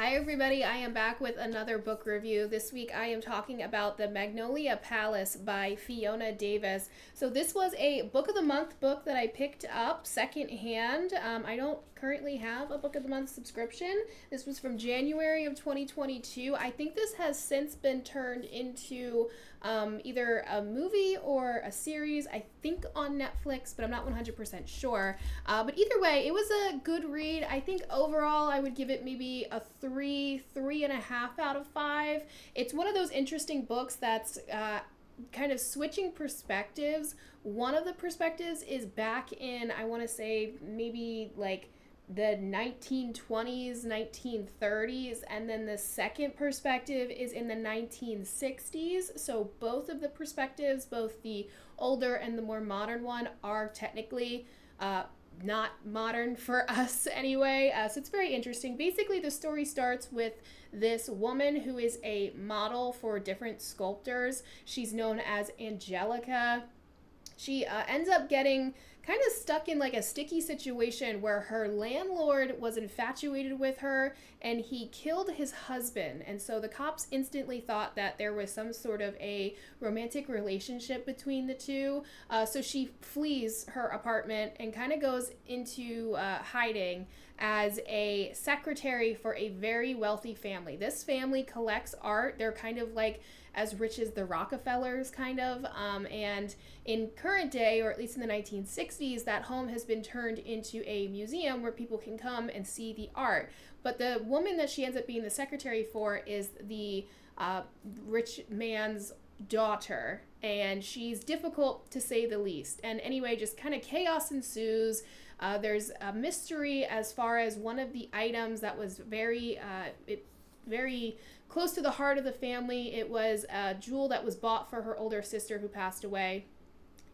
Hi everybody, I am back with another book review. This week I am talking about The Magnolia Palace by Fiona Davis. So this was a book of the month book that I picked up secondhand. I don't currently have a book of the month subscription. This was from January of 2022. I think this has since been turned into either a movie or a series, I think on Netflix, but I'm not 100% sure. But either way, it was a good read. I think overall I would give it maybe a 3.5 out of 5. It's one of those interesting books that's kind of switching perspectives. One of the perspectives is back in, I want to say, maybe like the 1920s, 1930s, and then the second perspective is in the 1960s. So both of the perspectives, both the older and the more modern one, are technically not modern for us anyway. So it's very interesting. Basically, the story starts with this woman who is a model for different sculptors. She's known as Angelica. She ends up getting kind of stuck in like a sticky situation where her landlord was infatuated with her and he killed his husband. And so the cops instantly thought that there was some sort of a romantic relationship between the two. So she flees her apartment and kind of goes into hiding as a secretary for a very wealthy family. This family collects art. They're kind of like as rich as the Rockefellers, kind of. And in current day, or at least in the 1960s, that home has been turned into a museum where people can come and see the art. But the woman that she ends up being the secretary for is the rich man's daughter, and she's difficult to say the least. And anyway, just kind of chaos ensues. There's a mystery as far as one of the items that was very close to the heart of the family. It was a jewel that was bought for her older sister who passed away.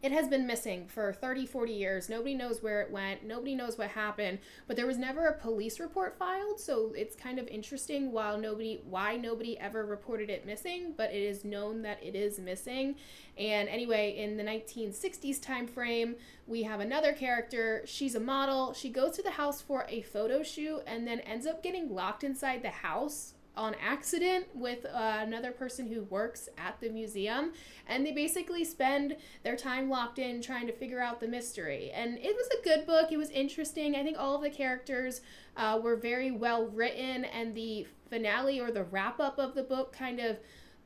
It has been missing for 30, 40 years. Nobody knows where it went. Nobody knows what happened. But there was never a police report filed, so it's kind of interesting why nobody ever reported it missing, but it is known that it is missing. And anyway, in the 1960s time frame, we have another character. She's a model. She goes to the house for a photo shoot and then ends up getting locked inside the house on accident with another person who works at the museum, and they basically spend their time locked in trying to figure out the mystery. And it was a good book. It was interesting. I think all of the characters were very well written, and the finale or the wrap up of the book kind of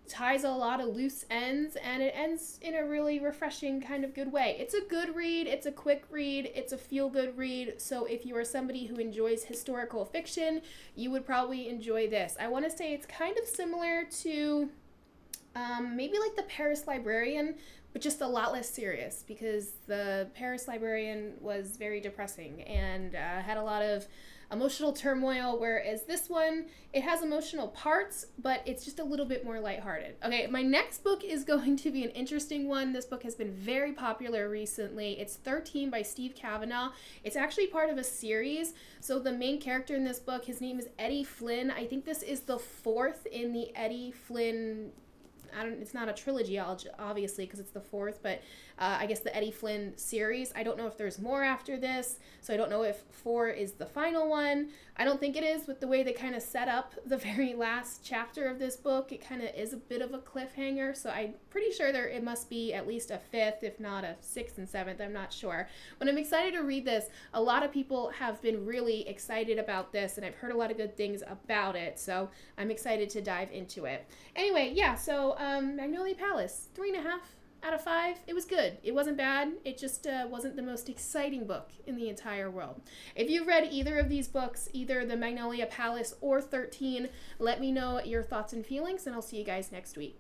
ties a lot of loose ends, and it ends in a really refreshing kind of good way. It's a good read, it's a quick read, it's a feel-good read, so if you are somebody who enjoys historical fiction, you would probably enjoy this. I want to say it's kind of similar to maybe like The Paris Librarian, but just a lot less serious, because the Paris Librarian was very depressing and had a lot of emotional turmoil, whereas this one, it has emotional parts, but it's just a little bit more lighthearted. Okay, my next book is going to be an interesting one. This book has been very popular recently. It's 13 by Steve Kavanaugh. It's actually part of a series. So the main character in this book, his name is Eddie Flynn. I think this is the fourth in the Eddie Flynn, it's not a trilogy, obviously, because it's the fourth, but I guess the Eddie Flynn series. I don't know if there's more after this, so I don't know if 4 is the final one. I don't think it is, with the way they kind of set up the very last chapter of this book. It kind of is a bit of a cliffhanger, so I'm pretty sure it must be at least a 5th, if not a 6th and 7th. I'm not sure. But I'm excited to read this. A lot of people have been really excited about this, and I've heard a lot of good things about it, so I'm excited to dive into it. Anyway, yeah, so Magnolia Palace, 3.5 out of 5. It was good. It wasn't bad. It just wasn't the most exciting book in the entire world. If you've read either of these books, either The Magnolia Palace or 13, let me know your thoughts and feelings, and I'll see you guys next week.